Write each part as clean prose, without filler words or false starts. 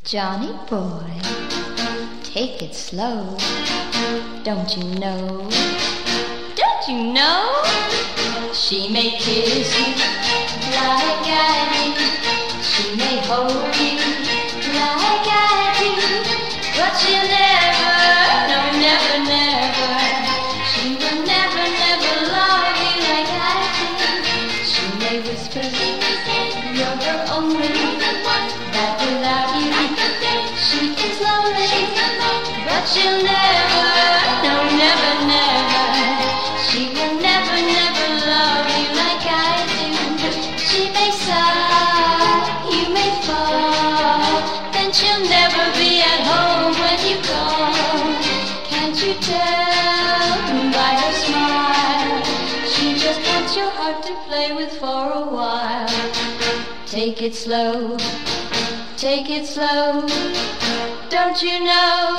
Johnny boy, take it slow. Don't you know? Don't you know? She may kiss you like I do. She may hold you like I do. But she'll never, no, never, never. She will never, never love you like I do. She may whisper, you're her only. That without you, she is lonely. But she'll never, no, never, never. She will never, never love you like I do. She may sigh, you may fall, then she'll never be at home when you call. Can't you tell by her smile? She just wants your heart to play with for a while. Take it slow, take it slow. Don't you know?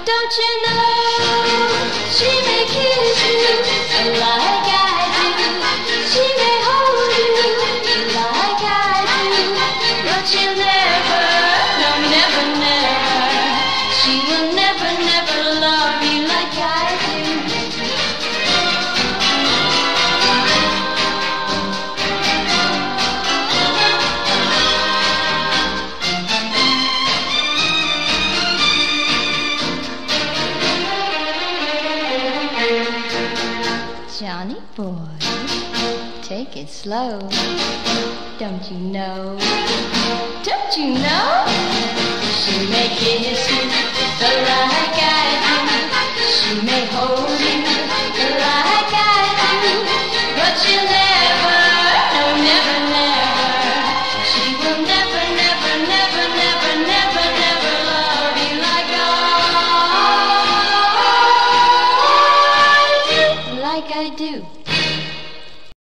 Don't you know? She may kiss you like I do. She may hold you like I do. But she'll never, no, never, never. She will never, never love you like I do. Johnny boy, take it slow. Don't you know? Don't you know? She may kiss you like I do. She may hold you like I do. But she'll never, no, never, never. She will never, never, never, never, never, never love you like I do. Like I do.